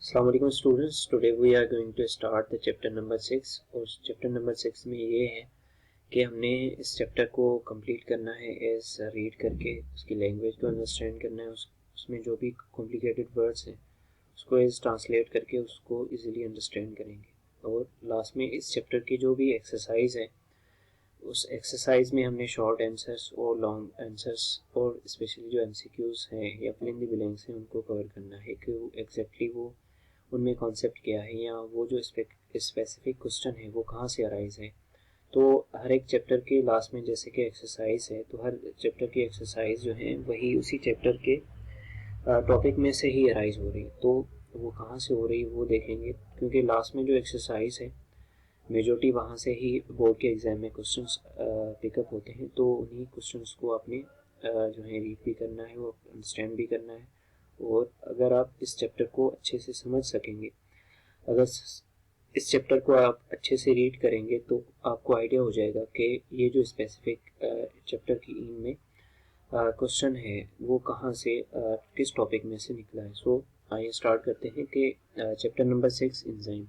Assalamu alaikum students. Today we are going to start the chapter number 6 और chapter number 6 में ये है कि हमने इस चैप्टर को कंप्लीट करना है एज रीड करके, उसकी लैंग्वेज को अंडरस्टैंड करना है, उसमें जो भी कॉम्प्लिकेटेड वर्ड्स हैं उसको एज ट्रांसलेट करके उसको इजीली अंडरस्टैंड करेंगे। और लास्ट में इस चैप्टर की जो भी एक्सरसाइज है उस एक्सरसाइज में हमने शॉर्ट आंसर्स और लॉन्ग आंसर्स और स्पेशली जो एमसीक्यूज हैं या फिल इन द ब्लैंक्स हैं उनको कवर करना है कि एग्जैक्टली वो उनमें कॉन्सेप्ट क्या है या वो जो स्पेसिफिक क्वेश्चन है वो कहाँ से अराइज है। तो हर एक चैप्टर के लास्ट में जैसे कि एक्सरसाइज है, तो हर चैप्टर की एक्सरसाइज जो है वही उसी चैप्टर के टॉपिक में से ही अराइज हो रही है। तो वो कहाँ से हो रही है वो देखेंगे, क्योंकि लास्ट में जो एक्सरसाइज है मेजॉरिटी वहाँ से ही बोर्ड के एग्जाम में क्वेश्चंस पिकअप होते हैं। तो उन्हीं क्वेश्चंस को आपने जो है रीड भी करना है और अंडरस्टैंड भी करना है। और अगर आप इस चैप्टर को अच्छे से समझ सकेंगे, अगर इस चैप्टर को आप अच्छे से रीड करेंगे तो आपको आइडिया हो जाएगा कि ये जो स्पेसिफिक चैप्टर की इन में क्वेश्चन है वो कहाँ से किस टॉपिक में से निकला है। सो आइए स्टार्ट करते हैं कि chapter number 6 enzyme.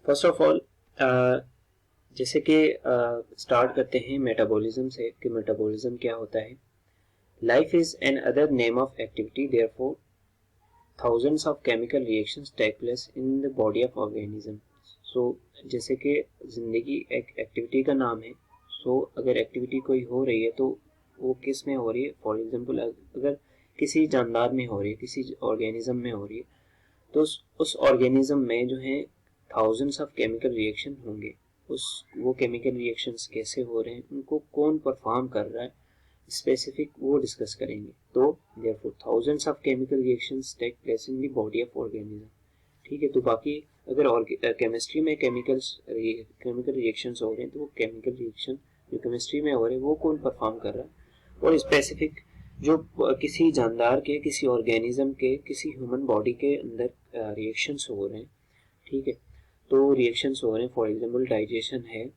First of all जैसे कि स्टार्ट करते हैं मेटाबॉलिज्म से कि मेटाबॉलिज्म क्या होता है। Life is another name of activity, therefore thousands of chemical reactions take place in the body of organism. So जैसे कि जिंदगी एक एक्टिविटी का नाम है, so अगर एक्टिविटी कोई हो रही है तो वो किस में हो रही है। फॉर एग्जांपल अगर किसी जानदार में हो रही है, किसी ऑर्गेनिज्म में हो रही है, तो उस ऑर्गेनिज्म में जो है थाउजेंड्स ऑफ केमिकल रिएक्शन होंगे। वो केमिकल रिएक्शंस कैसे हो रहे हैं, उनको कौन परफॉर्म कर रहा है, स्पेसिफिक वो डिस्कस करेंगे। तो therefore thousands of chemical reactions take place in the body of organism. ठीक है, तो बाकी अगर केमिस्ट्री में केमिकल रिएक्शंस हो रहे हैं तो वो केमिकल रिएक्शन जो केमिस्ट्री में हो रहे हैं वो कौन परफॉर्म कर रहा है, और स्पेसिफिक जो किसी जानदार के, किसी ऑर्गेनिज्म के, किसी ह्यूमन बॉडी के अंदर रिएक्शंस हो रहे हैं। ठीक है, तो रिएक्शंस हो रहे हैं, फॉर एग्जांपल डाइजेशन है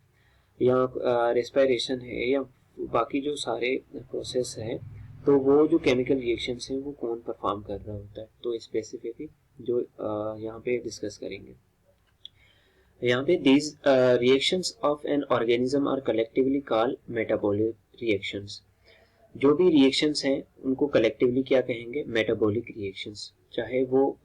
या रेस्पिरेशन है या बाकी जो सारे प्रोसेस है, तो वो जो केमिकल रिएक्शंस हैं वो कौन परफॉर्म कर रहा होता है। तो स्पेसिफिकली जो यहाँ पे डिस्कस करेंगे। यहाँ पे these reactions of an organism are collectively called metabolic reactions. जो भी रिएक्शंस हैं उनको कलेक्टिवली क्या कहेंगे, मेटाबॉलिक रिएक्शंस। चाहे वो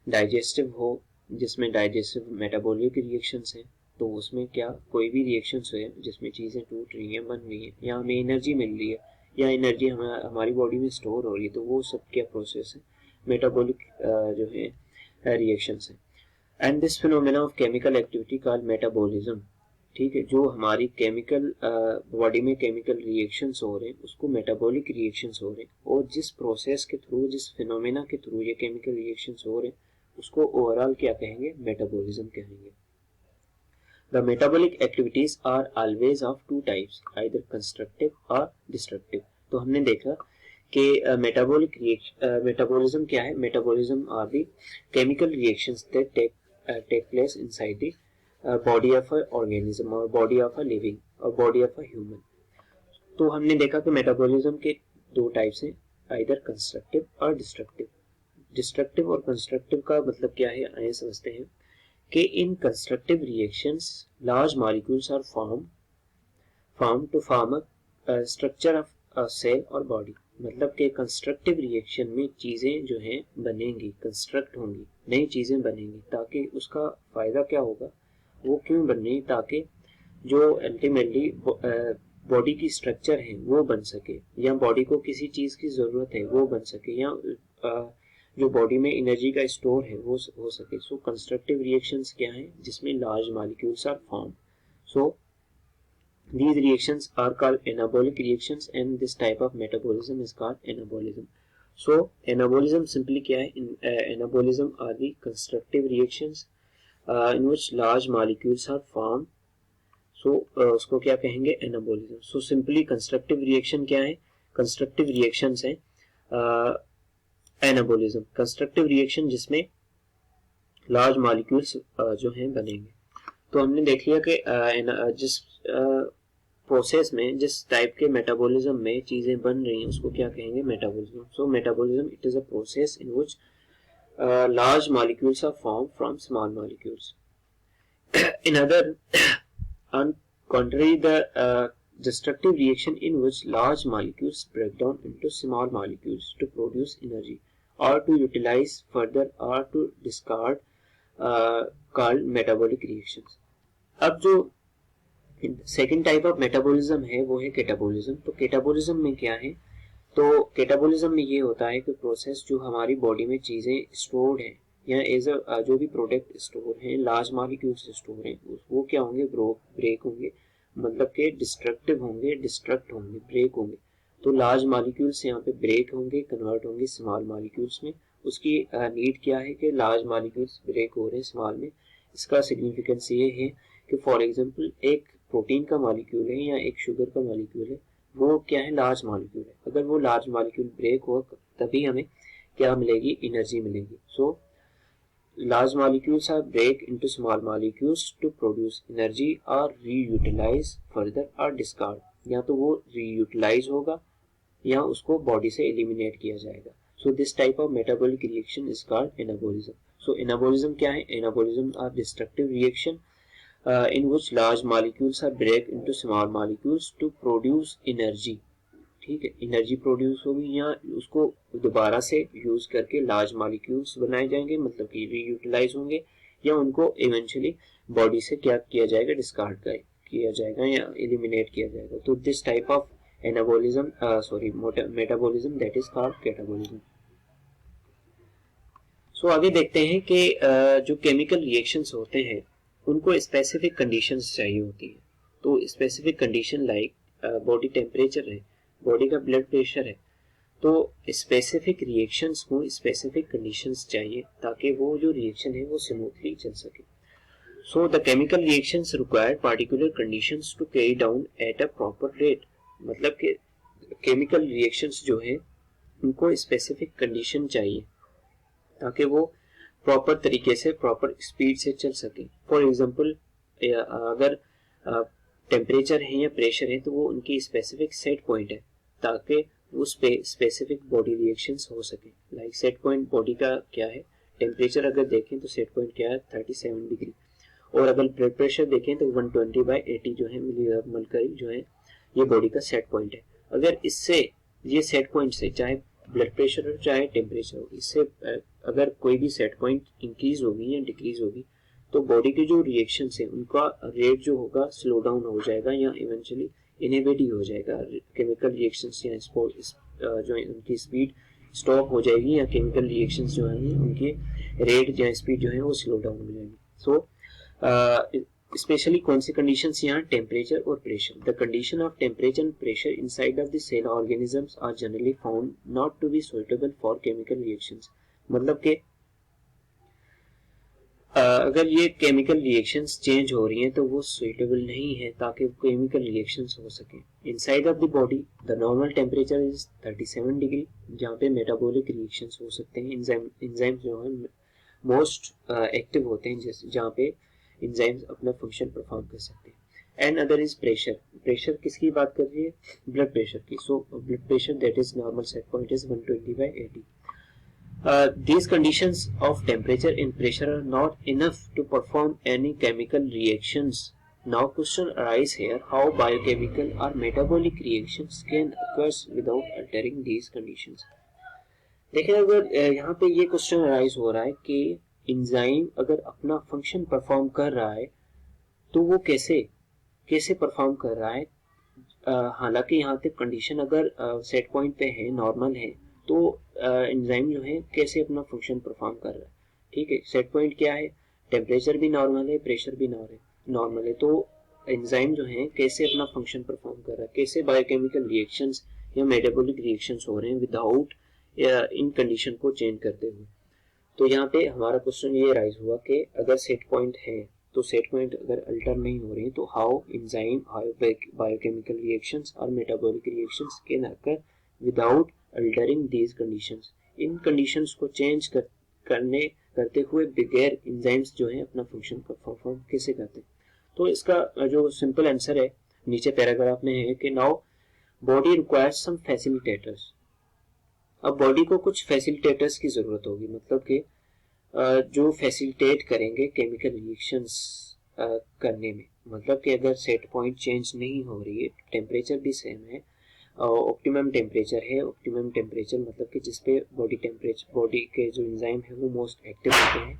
डाइजेस्टिव हो, जिसमें डाइजेस्टिव मेटाबॉलिक रिएक्शंस हैं, तो उसमें क्या कोई भी रिएक्शंस है जिसमें चीज़ें टूट रही हैं, बन रही हैं, या हमें एनर्जी मिल रही है या एनर्जी हमारी बॉडी में स्टोर हो रही है, तो वो सब क्या प्रोसेस है, मेटाबॉलिक जो है रिएक्शंस है। And this phenomena of chemical activity called metabolism. ठीक है, जो हमारी केमिकल बॉडी में केमिकल रिएक्शंस हो रहे हैं उसको मेटाबॉलिक रिएक्शंस हो रहे हैं, और जिस प्रोसेस के थ्रू, जिस फिनोमेना के थ्रू ये केमिकल रिएक्शंस हो रहे हैं उसको ओवरऑल क्या कहेंगे, मेटाबॉलिज्म कहेंगे। The metabolic activities are always of two types, either constructive or destructive. तो हमने देखा कि मेटाबॉलिज्म क्या है। Metabolism are the chemical reactions that take place inside the body of a organism और बॉडी ऑफ अ लिविंग और body of a human. तो हमने देखा कि मेटाबॉलिज्म के दो टाइप्स हैं, आइदर कंस्ट्रक्टिव और डिस्ट्रक्टिव। डिस्ट्रक्टिव और कंस्ट्रक्टिव का मतलब क्या है, आइए समझते हैं कि in constructive reactions large molecules are formed to form a structure of a cell or body। मतलब कि कंस्ट्रक्टिव रिएक्शन में चीजें जो हैं बनेंगी, कंस्ट्रक्ट होंगी, नई चीजें बनेंगी, ताकि उसका फायदा क्या होगा, वो क्यों बन रही, ताकि जो अल्टीमेटली बॉडी की स्ट्रक्चर है वो बन सके, या बॉडी को किसी चीज की जरूरत है वो बन सके, या जो बॉडी में एनर्जी का स्टोर है वो हो सके। सो कंस्ट्रक्टिव रिएक्शंस क्या हैं, जिसमें large molecules are form. So these reactions are called anabolic reactions and this type of metabolism is called anabolism. So anabolism simply क्या है, anabolism are the constructive reactions in which large molecules are formed. So उसको क्या कहेंगे, anabolism. So simply constructive reaction क्या है, constructive reactions है anabolism, constructive reaction जिसमें large molecules जो हैं बनेंगे। तो हमने देख लिया कि जिस प्रोसेस में, जिस टाइप के मेटाबॉलिज्म में चीजें बन रही हैं उसको क्या कहेंगे, metabolism. So metabolism it is a process in which large molecules are formed from small molecules. In other, on contrary, the destructive reaction in which large molecules break down into small molecules to produce energy or to utilize further or to discard called metabolic reactions. अब जो second type of metabolism है वो है catabolism. तो catabolism में क्या है, तो कैटाबॉलिज्म में ये होता है कि प्रोसेस जो हमारी बॉडी में चीज़ें स्टोर्ड हैं या एज अ जो भी प्रोडक्ट स्टोर हैं, लार्ज मॉलिक्यूल्स स्टोर हैं, वो क्या होंगे, ब्रेक होंगे, मतलब कि डिस्ट्रक्टिव होंगे, डिस्ट्रक्ट होंगे, ब्रेक होंगे. तो लार्ज मॉलिक्यूल्स यहाँ पे ब्रेक होंगे, कन्वर्ट होंगे स्मॉल मॉलिक्यूल्स में. उसकी नीड क्या है कि लार्ज मॉलिक्यूल्स ब्रेक हो रहे हैं स्मॉल में. इसका सिग्निफिकेंस ये है कि फॉर एग्जांपल एक प्रोटीन का मॉलिक्यूल है या एक शुगर का मॉलिक्यूल है, वो क्या है, लार्ज मॉलिक्यूल है. अगर वो लार्ज मॉलिक्यूल ब्रेक हो तभी हमें क्या मिलेगी, एनर्जी मिलेगी. So large molecules are break into small molecules to produce energy और रीयूटिलाइज फर्दर और डिस्कार्ड. या तो वो रीयूटिलाइज होगा या उसको बॉडी से एलिमिनेट किया जाएगा. So this type of metabolic reaction is called anabolism. So anabolism क्या है, anabolism are destructive reaction in which large molecules are break into small molecules to produce energy. ठीक है, एनर्जी प्रोड्यूस होगी या उसको दोबारा से यूज करके लार्ज मॉलिक्यूल्स बनाए जाएंगे, मतलब कि रीयूटिलाइज होंगे, या उनको इवेंचुअली बॉडी से क्या किया जाएगा, डिस्कार्ड किया जाएगा या एलिमिनेट किया जाएगा. तो this type of anabolism metabolism that is called catabolism. So आगे देखते हैं कि जो केमिकल रिएक्शंस होते हैं उनको स्पेसिफिक कंडीशंस चाहिए होती है. तो specific condition like body temperature है, बॉडी का ब्लड प्रेशर है, तो स्पेसिफिक रिएक्शंस को स्पेसिफिक कंडीशंस चाहिए ताकि वो जो रिएक्शन है वो स्मूथली चल सके. So the chemical reactions require particular conditions to carry down at a proper rate. मतलब कि केमिकल रिएक्शंस जो है उनको स्पेसिफिक कंडीशन चाहिए ताकि वो प्रॉपर तरीके से, प्रॉपर स्पीड से चल सके. फॉर एग्जांपल अगर टेम्परेचर है या प्रेशर है तो वो उनकी स्पेसिफिक सेट पॉइंट है ताकि उस पे स्पेसिफिक बॉडी रिएक्शंस हो सके. लाइक सेट पॉइंट बॉडी का क्या है, टेम्परेचर अगर देखें तो सेट पॉइंट क्या है, 37 डिग्री. और अगर ब्लड प्रेशर देखें तो 120/80 जो है मिलीग्राम मरकरी जो है ये बॉडी का सेट पॉइंट है. अगर इससे ये सेट पॉइंट से, चाहे ब्लड प्रेशर हो चाहे टेम्परेचर हो, इससे अगर कोई भी सेट पॉइंट इंक्रीज होगी या डिक्रीज होगी तो बॉडी के जो रिएक्शन है उनका रेट जो होगा स्लो डाउन हो जाएगा या इवेंचुअली इनहिबिट हो जाएगा. केमिकल रिएक्शंस या जो उनकी स्पीड स्टॉप हो जाएगी या केमिकल रिएक्शंस जो है उनके रेट या स्पीड जो है वो स्लो डाउन हो जाएगी. सो स्पेशली कौन सी कंडीशंस यहाँ, टेम्परेचर और pressure. The condition of temperature and pressure inside of the cell organisms are generally found not to be suitable for chemical reactions. मतलब कि अगर ये केमिकल रिएक्शंस चेंज हो रही हैं तो वो सुइटेबल नहीं है ताकि केमिकल रिएक्शंस हो सके. Inside of the body the normal temperature is 37 degree जहाँ पे मेटाबॉलिक रिएक्शंस हो सकते हैं. एंजाइम्स जो है मोस्ट एक्टिव होते हैं, जैसे जहाँ पे एंजाइम्स अपना फंक्शन परफॉर्म कर सकते हैं. And other is pressure. Pressure किसकी बात कर रही है, ब्लड प्रेशर की. So blood pressure that is normal set point is 120/80. These conditions of temperature and pressure are not enough to perform any chemical reactions. Now question arise here, how biochemical or metabolic reactions can occur without altering these conditions. देखिए अगर यहाँ पे ये question arise हो रहा है कि enzyme अगर अपना फंक्शन परफॉर्म कर रहा है तो वो कैसे परफॉर्म कर रहा है. हालांकि यहाँ तक कंडीशन अगर सेट पॉइंट पे है, नॉर्मल है, तो एंजाइम जो है कैसे अपना फंक्शन परफॉर्म कर रहा है. ठीक है, सेट पॉइंट क्या है, टेम्परेचर भी नॉर्मल है, प्रेशर भी नॉर्मल है, तो एंजाइम जो है कैसे अपना फंक्शन परफॉर्म कर रहा है, कैसे बायोकेमिकल रिएक्शंस या मेटाबॉलिक रिएक्शंस हो रहे हैं विदाउट इन कंडीशन को चेंज करते हुए. तो यहाँ पे हमारा क्वेश्चन ये राइज हुआ कि अगर सेट पॉइंट है तो सेट पॉइंट अगर अल्टर नहीं हो रही तो हाउ एंजाइम, बायोकेमिकल रिएक्शंस और metabolic reactions can occur without altering these conditions. In conditions को चेंज करते हुए बगैर एंजाइम्स जो है अपना फंक्शन परफॉर्म कैसे करते हैं. तो इसका जो सिंपल आंसर है नीचे पैराग्राफ में है कि now body requires some facilitators. अब बॉडी को कुछ फैसिलिटेटर्स की जरूरत होगी, मतलब कि जो फैसिलिटेट करेंगे केमिकल रिएक्शंस करने में। मतलब कि अगर सेट पॉइंट चेंज नहीं हो रही है, टेम्परेचर भी सेम है, ऑप्टिमम टेम्परेचर है, ऑप्टिमम टेम्परेचर मतलब कि जिस पे बॉडी के जो एंजाइम है वो मोस्ट एक्टिव होते हैं,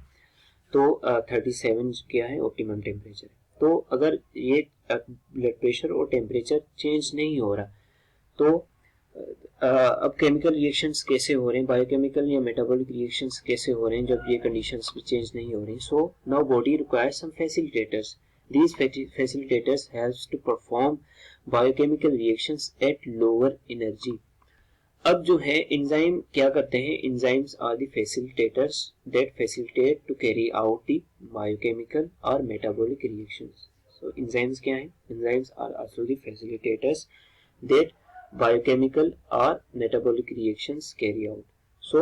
तो 37 क्या है ऑप्टिमम टेम्परेचर है। तो अगर ये ब्लड प्रेशर और टेम्परेचर चेंज नहीं हो रहा, तो अब केमिकल रिएक्शंस कैसे हो रहे हैं, बायोकेमिकल या मेटाबॉलिक रिएक्शंस कैसे हो रहे हैं जब ये कंडीशंस भी चेंज नहीं हो रही। So now body requires some facilitators, these facilitators helps to perform biochemical reactions at lower energy. अब जो है एंजाइम क्या करते हैं, enzymes are the facilitators that facilitate to carry out the biochemical और मेटाबॉलिक रिएक्शंस। सो एंजाइम्स क्या हैं, enzymes are also the facilitators that biochemical or metabolic reactions carry out. So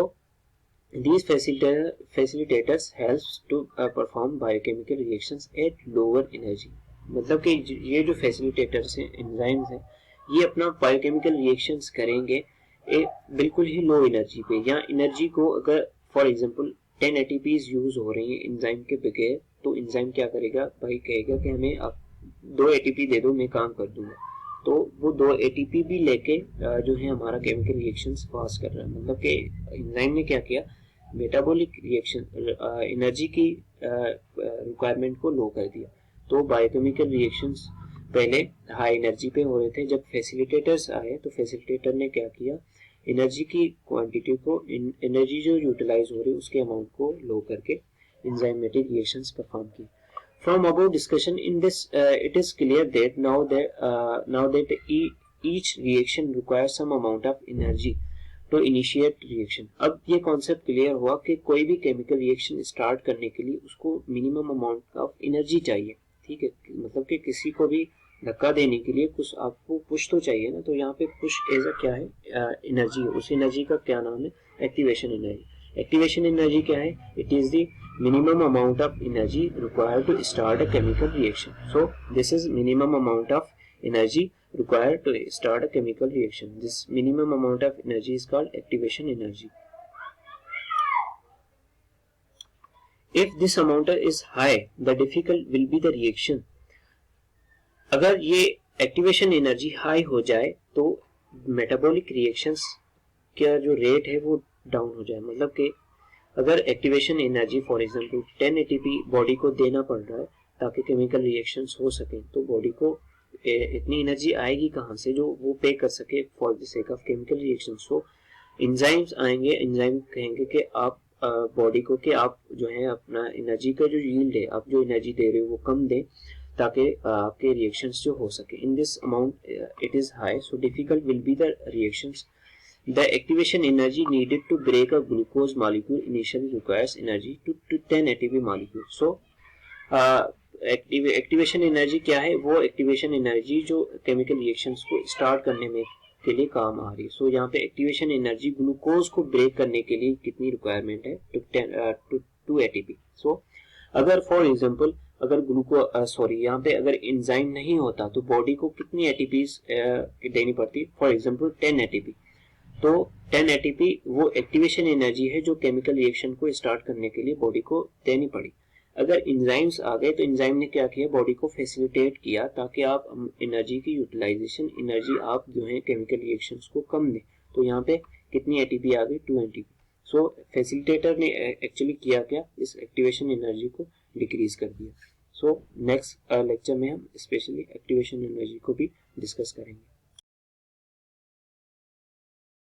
these facilitators helps to perform biochemical reactions at lower energy। मतलब कि ये जो facilitators हैं, enzymes हैं, ये अपना बायोकेमिकल रिएक्शंस करेंगे बिल्कुल ही लो एनर्जी पे, या एनर्जी को अगर फॉर एग्जांपल 10 एटीपीज यूज हो रही हैं एंजाइम के बगैर, तो एंजाइम क्या करेगा भाई, कहेगा कि हमें आप 2 एटीपी दे दो, मैं काम कर दूंगा। तो वो 2 एटीपी भी लेके जो है हमारा केमिकल रिएक्शंस पास कर रहा है। मतलब कि एंजाइम ने क्या किया, मेटाबॉलिक रिएक्शन एनर्जी की रिक्वायरमेंट को लो कर दिया। तो बायोकेमिकल रिएक्शंस पहले हाई एनर्जी पे हो रहे थे, जब फैसिलिटेटर्स आए तो फैसिलिटेटर ने क्या किया, एनर्जी की क्वांटिटी को, एनर्जी जो यूटिलाइज हो रही है उसके अमाउंट को लो करके एंजाइमेटिक रिएक्शंस परफॉर्म की। From above discussion in this, it is clear that now that each reaction requires some amount of energy to initiate reaction। अब ये कॉन्सेप्ट क्लियर हुआ कि कोई भी केमिकल रिएक्शन स्टार्ट करने के लिए उसको मिनिमम अमाउंट ऑफ एनर्जी चाहिए। ठीक है, मतलब कि किसी को भी धक्का देने के लिए कुछ आपको पुश तो चाहिए ना, तो यहाँ पे पुश एज अ क्या है, एनर्जी। उस एनर्जी का क्या नाम है, एक्टिवेशन एनर्जी। एक्टिवेशन एनर्जी क्या है, it is the minimum amount of energy required to start a chemical reaction। So this is minimum amount of energy required to start a chemical reaction। This minimum amount of energy is called activation energy। If this amount is high, the difficult will be the reaction। अगर ये activation energy high हो जाए तो metabolic reactions का जो rate है वो down हो जाए। मतलब कि अगर activation energy for example 10 ATP body को देना पड़ रहा है ताकि केमिकल रिएक्शंस हो सके, तो बॉडी को इतनी एनर्जी आएगी कहाँ से जो वो पे कर सके for the sake of chemical reactions. So enzymes आएंगे, एंजाइम कहेंगे कि आप बॉडी को कि आप जो है अपना एनर्जी का जो यील्ड है, आप जो एनर्जी दे रहे हो वो कम दें ताकि आपके रिएक्शंस जो हो सके। In this amount it is high, so difficult will be the reactions. The activation energy needed to break a glucose molecule initially requires energy to 10 ATP molecule। So activation energy क्या है, वो activation energy जो chemical reactions को start करने में के लिए काम आ रही है। सो यहाँ पे एक्टिवेशन एनर्जी ग्लूकोज को ब्रेक करने के लिए कितनी रिक्वायरमेंट है, 2 ATP। सो अगर फॉर एग्जांपल अगर यहाँ पे अगर एंजाइम नहीं होता तो बॉडी को कितनी एटीपीज देनी पड़ती, फॉर एग्जांपल 10 एटीपी। तो 10 एटीपी वो एक्टिवेशन एनर्जी है जो केमिकल रिएक्शन को स्टार्ट करने के लिए बॉडी को देनी पड़ी। अगर एंजाइम्स आ गए तो एंजाइम ने क्या किया, बॉडी को फैसिलिटेट किया ताकि आप एनर्जी की यूटिलाइजेशन, एनर्जी आप जो है केमिकल रिएक्शंस को कम दें। तो यहाँ पे कितनी एटीपी आ गई, 2 एटीपी। सो फैसिलिटेटर ने एक्चुअली किया क्या, इस एक्टिवेशन एनर्जी को डिक्रीज कर दिया। सो नेक्स्ट लेक्चर में हम स्पेशली एक्टिवेशन एनर्जी को भी डिस्कस करेंगे।